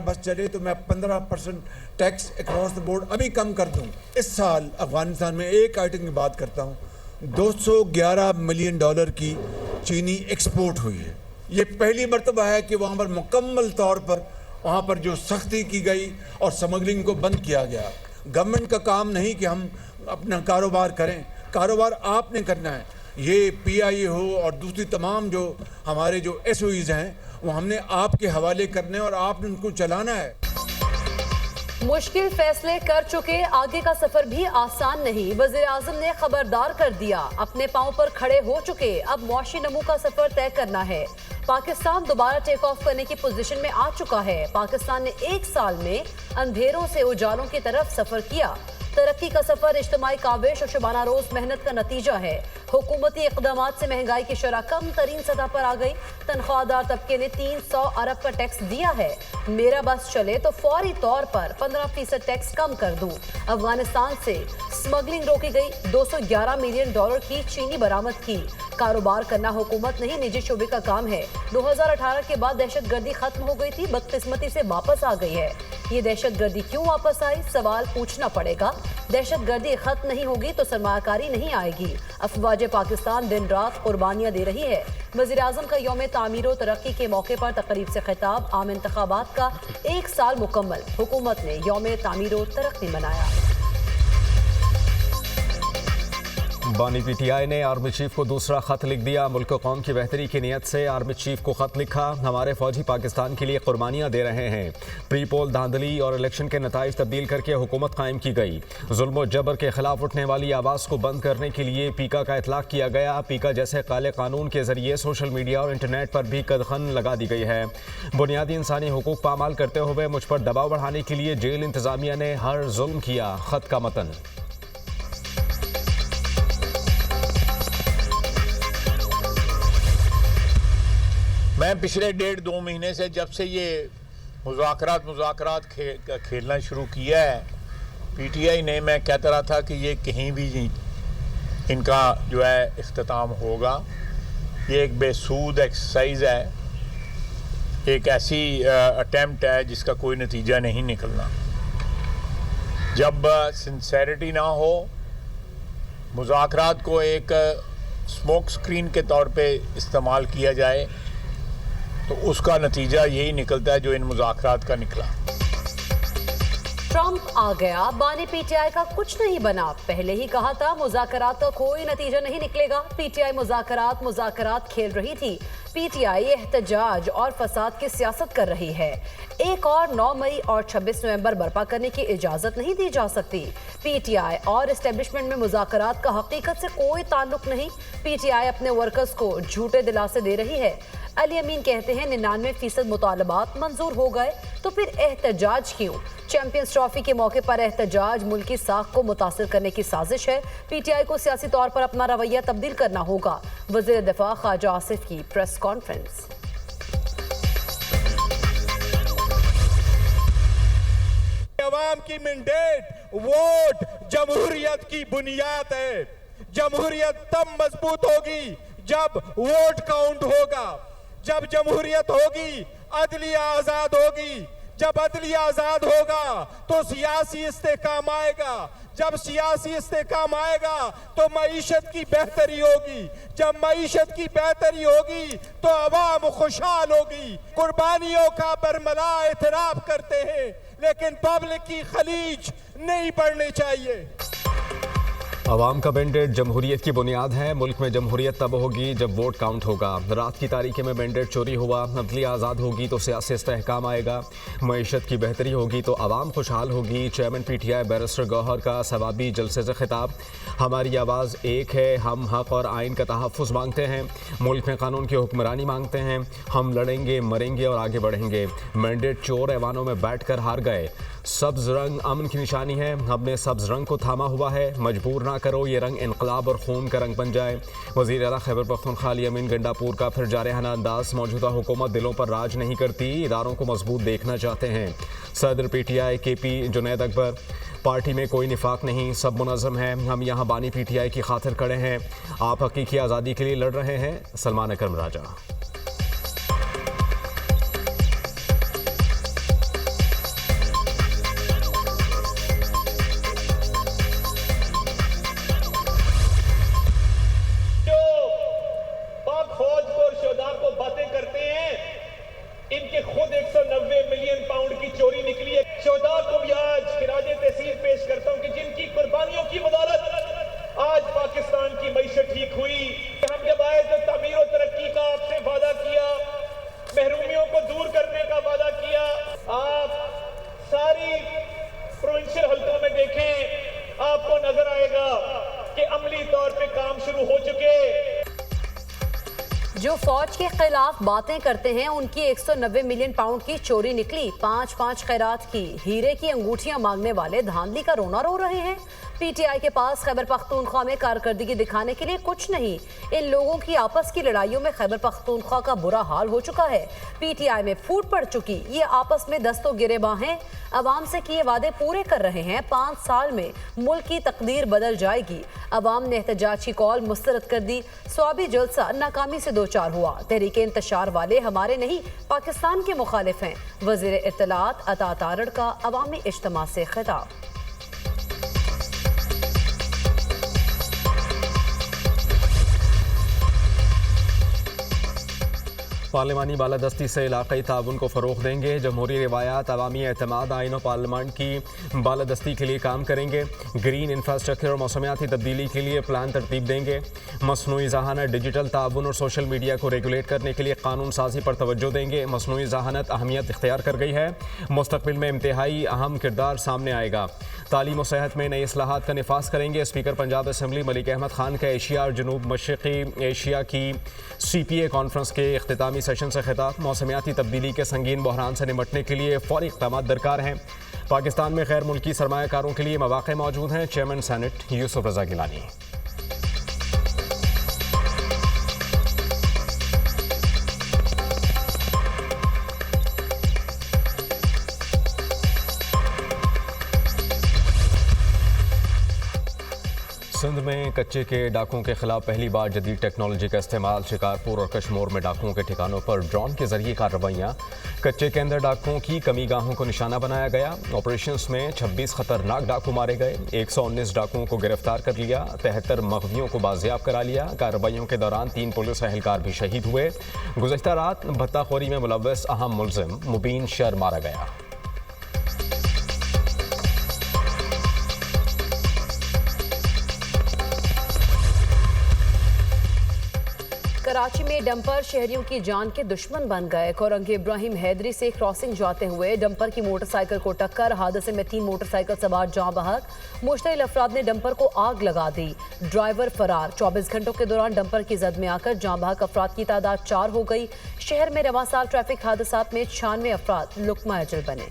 मेरा बस चले तो मैं 15% टैक्स अक्रॉस द बोर्ड अभी कम कर दूं। इस साल अफगानिस्तान में एक आइटम की बात करता हूं, 211 मिलियन डॉलर की चीनी एक्सपोर्ट हुई है। ये पहली मर्तबा है कि वहाँ पर मुकम्मल तौर पर वहाँ पर जो सख्ती की गई और स्मगलिंग को बंद किया गया। गवर्नमेंट का काम नहीं कि हम अपना कारोबार करें, कारोबार आपने करना है। ये PIA हो और दूसरी तमाम जो हमारे जो SOEs हैं वो हमने आपके हवाले करने और आपने उनको चलाना है। मुश्किल फैसले कर चुके, आगे का सफर भी आसान नहीं। वज़ीर आज़म ने खबरदार कर दिया, अपने पांव पर खड़े हो चुके, अब मुआशी नमू का सफर तय करना है। पाकिस्तान दोबारा टेक ऑफ करने की पोजीशन में आ चुका है। पाकिस्तान ने एक साल में अंधेरों से उजालों की तरफ सफर किया। तरक्की का सफर इज्तिमाई काविश और शबाना रोज मेहनत का नतीजा है। हुकूमती इक़दामात से महंगाई की शरह कम तरीन सतह पर आ गई। तनख्वाहदार तबके ने 300 अरब का टैक्स दिया है। मेरा बस चले तो फौरी तौर पर 15% टैक्स कम कर दूं। अफगानिस्तान से स्मगलिंग रोकी गई। 211 मिलियन डॉलर की चीनी बरामद की। कारोबार करना हुकूमत नहीं, निजी शोबे का काम है। 2018 के बाद दहशतगर्दी खत्म हो गई थी, बदकिस्मती से वापस आ गई है। ये दहशतगर्दी क्यों वापस आई, सवाल पूछना पड़ेगा। दहशतगर्दी खत्म नहीं होगी तो सरमायाकारी नहीं आएगी। अफवाज पाकिस्तान दिन रात कुर्बानियां दे रही है। वज़ीर आज़म का यौम तामीर व तरक्की के मौके पर तकरीब से खिताब। आम इंतखाबात का एक साल मुकम्मल, हुकूमत ने यौम तामीर व तरक्की मनाया। बानी PTI ने आर्मी चीफ को दूसरा खत लिख दिया। मुल्क कौम की बेहतरी की नीयत से आर्मी चीफ को खत लिखा। हमारे फौजी पाकिस्तान के लिए कुर्बानियां दे रहे हैं। प्री पोल धांधली और इलेक्शन के नताइज तब्दील करके हुकूमत कायम की गई। जुल्म व जबर के खिलाफ उठने वाली आवाज़ को बंद करने के लिए पीका का इतलाक किया गया। पीका जैसे काले कानून के जरिए सोशल मीडिया और इंटरनेट पर भी कदखन लगा दी गई है। बुनियादी इंसानी हुकूक पामाल करते हुए मुझ पर दबाव बढ़ाने के लिए जेल इंतजामिया ने हर जुल्म किया। खत का मतन। मैं पिछले 1.5-2 महीने से जब से ये मुज़ाकरात खेलना शुरू किया है PTI ने, मैं कहता रहा था कि ये कहीं भी इनका जो है इख्तिताम होगा। ये एक बेसूद एक्सरसाइज है, एक ऐसी अटेम्प्ट है जिसका कोई नतीजा नहीं निकलना। जब सिंसेरिटी ना हो, मुज़ाकरात को एक स्मोक स्क्रीन के तौर पे इस्तेमाल किया जाए तो उसका नतीजा यही निकलता है जो इन मुज़ाकरात का निकला। ट्रंप आ गया, बानी PTI का कुछ नहीं बना। पहले ही कहा था मुज़ाकरात का कोई नतीजा नहीं निकलेगा। PTI मुज़ाकरात खेल रही थी। PTI एहतजाज और फसाद की सियासत कर रही है। एक और 9 मई और 26 नवंबर बर्पा करने की इजाजत नहीं दी जा सकती। PTI और एस्टेब्लिशमेंट में मुज़ाकरात का हकीकत से कोई ताल्लुक नहीं। PTI अपने वर्कर्स को झूठे दिलासे दे रही है। अली अमीन कहते हैं 99% मुतालबात मंजूर हो गए, तो फिर एहतजाज क्यों? चैंपियंस ट्रॉफी के मौके पर एहतजाज मुल्की साख को मुतासिर करने की साजिश है। PTI को सियासी तौर पर अपना रवैया तब्दील करना होगा। वज़ीर दिफा ख्वाजा आसिफ की प्रेस कॉन्फ्रेंस। अवाम की मैंडेट वोट जमहूरियत की बुनियाद है। जमहूरियत तब मजबूत होगी जब वोट काउंट होगा। जब जमहूरियत होगी अदलिया आजाद होगी। जब अदलिया आजाद होगा तो सियासी इस्तेहकाम आएगा। जब सियासी इस्तेहकाम आएगा तो मईशत की बेहतरी होगी। जब मईशत की बेहतरी होगी तो अवाम खुशहाल होगी। कुर्बानियों का बरमला एतराफ करते हैं, लेकिन पब्लिक की खलीज नहीं पड़नी चाहिए। अवाम का मैंडेट जमहूरियत की बुनियाद है। मुल्क में जमहूरियत तब होगी जब वोट काउंट होगा। रात की तारीकी में मैंडेट चोरी हुआ, अदलिया आज़ाद होगी तो सियासी इस्तेहकाम आएगा। मईशत की बेहतरी होगी तो अवाम खुशहाल होगी। चेयरमैन PTI बैरिस्टर गौहर का सवाबी जलसे से खिताब। हमारी आवाज़ एक है, हम हक और आइन का तहफ़्फ़ुज़ मांगते हैं। मुल्क में कानून की हुक्मरानी मांगते हैं। हम लड़ेंगे, मरेंगे और आगे बढ़ेंगे। मैंडेट चोर ऐवानों में बैठ कर हार गए। सब्ज रंग अमन की निशानी है। हमने सब्ज रंग को थामा हुआ है। मजबूर ना करो ये रंग इनकलाब और खून का रंग बन जाए। वज़ीर आला खैबर पख्तूनख्वा अली अमीन गंडापुर का फिर जारहाना अंदाज। मौजूदा हुकूमत दिलों पर राज नहीं करती, इदारों को मजबूत देखना चाहते हैं। सदर PTI KP Junaid Akbar. Party में कोई निफाक नहीं, सब मुनज़्ज़म है। हम यहाँ बानी PTI की खातिर खड़े हैं। आप हकीकी आज़ादी के लिए लड़ रहे हैं। सलमान अकरम राजा। मीशत ठीक हुई। हम जब आए तो तमीर और तरक्की का आपसे वादा किया, महरूमियों को दूर करने का वादा किया। आप सारी प्रोविंशियल हल्कों में देखें, आपको नजर आएगा कि अमली तौर पे काम शुरू हो चुके। जो फौज के खिलाफ बातें करते हैं उनकी 190 मिलियन पाउंड की चोरी निकली। 5-5 खैरात की हीरे की अंगूठियां मांगने वाले धांधली का रोना रो रहे हैं। पीटीआई के पास खैबर पख्तूनख्वा में कारकर्दगी दिखाने के लिए कुछ नहीं। इन लोगों की आपस की लड़ाइयों में खैबर पख्तूनख्वा का बुरा हाल हो चुका है। पीटीआई में फूट पड़ चुकी। ये आपस में दस्तों गिरेबां हैं। अवाम से किए वादे पूरे कर रहे हैं। 5 साल में मुल्क की तकदीर बदल जाएगी। अवाम ने एहतजाज की कॉल मुस्तरद कर दी। स्वाबी जलसा नाकामी से 2-4 हुआ। तहरीक इंतशार वाले हमारे नहीं पाकिस्तान के मुखालिफ हैं। वज़ीर इत्तलात अता तारड़ का अवामी इज्तिमा से खिताब। पार्लिमानी बालादस्ती से इलाक़ाई ताउन को फ़रोग़ देंगे। जमहूरी रिवायात, अवामी एतमाद, आइन और पार्लियामेंट की बालादस्ती के लिए काम करेंगे। ग्रीन इंफ्रास्ट्रक्चर और मौसमियाती तब्दीली के लिए प्लान तरतीब देंगे। मसनूई ज़हानत, डिजिटल ताउन और सोशल मीडिया को रेगुलेट करने के लिए कानून साजी पर तवज्जो देंगे। मसनूई ज़हानत अहमियत इख्तियार कर गई है। मुस्तक़बिल में इंतहाई अहम किरदार सामने आएगा। तालीम और सेहत में नई इस्लाहात का निफाज करेंगे। स्पीकर पंजाब असम्बली मलिक अहमद खान का एशिया और जनूब मशरक़ी एशिया की CPA कॉन्फ्रेंस के इख्तितामी सेशन से खिताब। मौसमियाती तब्दीली के संगीन बहरान से निपटने के लिए फौरी इक़दाम दरकार हैं। पाकिस्तान में गैर मुल्की सरमायाकारों के लिए मौक़े मौजूद हैं। चेयरमैन सेनेट यूसुफ रज़ा गिलानी। सिंध में कच्चे के डाकुओं के खिलाफ पहली बार जदीद टेक्नोलॉजी का इस्तेमाल। शिकारपुर और कशमोर में डाकुओं के ठिकानों पर ड्रोन के जरिए कार्रवाइयाँ। कच्चे के अंदर डाकुओं की कमी गाहों को निशाना बनाया गया। ऑपरेशंस में 26 खतरनाक डाकू मारे गए। 119 डाकुओं को गिरफ्तार कर लिया। 73 मगवियों को बाजियाब करा लिया। कार्रवाइयों के दौरान 3 पुलिस एहलकार भी शहीद हुए। गुज़श्ता रात भत्ताखोरी में मुलव्वस अहम मुलजिम मुबीन शर मारा गया। कराची में डंपर शहरियों की जान के दुश्मन बन गए। कोरंगी इब्राहिम हैदरी से क्रॉसिंग जाते हुए डंपर की मोटरसाइकिल को टक्कर। हादसे में 3 मोटरसाइकिल सवार जाँ बहक। मुश्तइल अफराद ने डंपर को आग लगा दी। ड्राइवर फरार। 24 घंटों के दौरान डंपर की जद में आकर जाँ बहक अफराद की तादाद 4 हो गई। शहर में रवां साल ट्रैफिक हादसात में 96 अफराद लुक्मा अजल बने।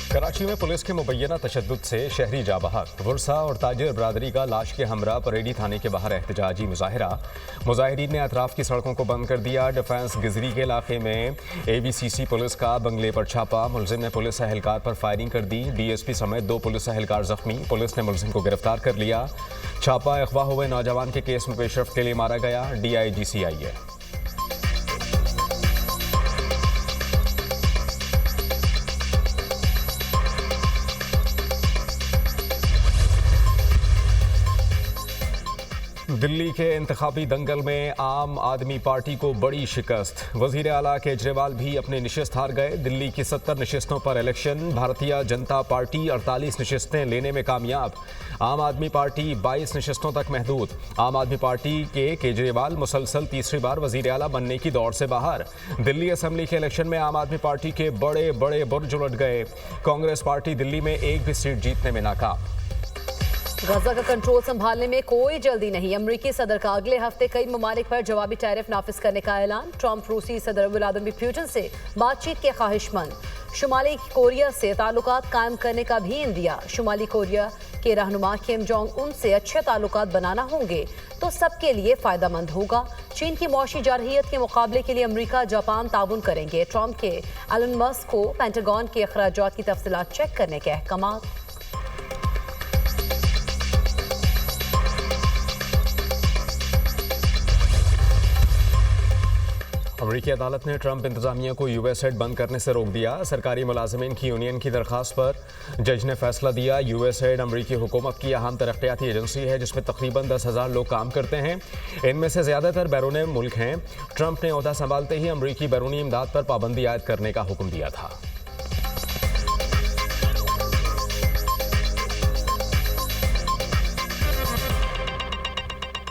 कराची में पुलिस के मुबैना तशद्दुद से शहरी जा बहक। वर्सा और ताजिर बरादरी का लाश के हमरा परेडी थाने के बाहर एहतजाजी मुजाहिरा। मुजाहिरीन ने अतराफ की सड़कों को बंद कर दिया। डिफेंस गिजरी के इलाके में ABCC पुलिस का बंगले पर छापा। मुलजिम ने पुलिस एहलकार पर फायरिंग कर दी। DSP समेत 2 पुलिस एहलकार जख्मी। पुलिस ने मुलजिम को गिरफ्तार कर लिया। छापा अगवा हुए नौजवान के केस में पेशरफ्त के लिए मारा गया। DIGC आई है। दिल्ली के इंतखाबी दंगल में आम आदमी पार्टी को बड़ी शिकस्त। वजीर आला केजरीवाल भी अपनी नशिस्त हार गए। दिल्ली की 70 नशिस्तों पर इलेक्शन। भारतीय जनता पार्टी 48 नशिस्तें लेने में कामयाब। आम आदमी पार्टी 22 नशिस्तों तक महदूद। आम आदमी पार्टी के केजरीवाल मुसलसल तीसरी बार वजीर आला बनने की दौड़ से बाहर। दिल्ली असम्बली के इलेक्शन में आम आदमी पार्टी के बड़े बड़े बुर्ज उलट गए। कांग्रेस पार्टी दिल्ली में एक भी सीट जीतने में नाकाम। गजा का कंट्रोल संभालने में कोई जल्दी नहीं। अमरीकी सदर का अगले हफ्ते कई ममालिक पर जवाबी टैरिफ नाफिज करने का ऐलान। ट्रंप रूसी सदर व्लादिमीर पुतिन से बातचीत के ख्वाहिशमंद। शुमाली कोरिया से ताल्लुकात कायम करने का भी इंदिया। शुमाली कोरिया के रहनुमा किम जोंग उन से अच्छे ताल्लुकात बनाना होंगे तो सबके लिए फ़ायदेमंद होगा। चीन की मौशी जारहियत के मुकाबले के लिए अमेरिका जापान ताउन करेंगे। ट्रंप के एलन मस्क को पेंटागन के अखराजात की तफसीलात चेक करने के अहकाम। अमेरिकी अदालत ने ट्रंप इंतजामिया को US हेड बंद करने से रोक दिया। सरकारी मुलाजमीन की यूनियन की दरख्वास्त पर जज ने फैसला दिया। US हेड अमेरिकी हुकूमत की अहम तरक्याती एजेंसी है जिसमें तकरीबन 10,000 लोग काम करते हैं। इनमें से ज़्यादातर बैरून मुल्क हैं। ट्रंप ने ओहदा संभालते ही अमेरिकी बैरूनी इमदाद पर पाबंदी आयद करने का हुक्म दिया था।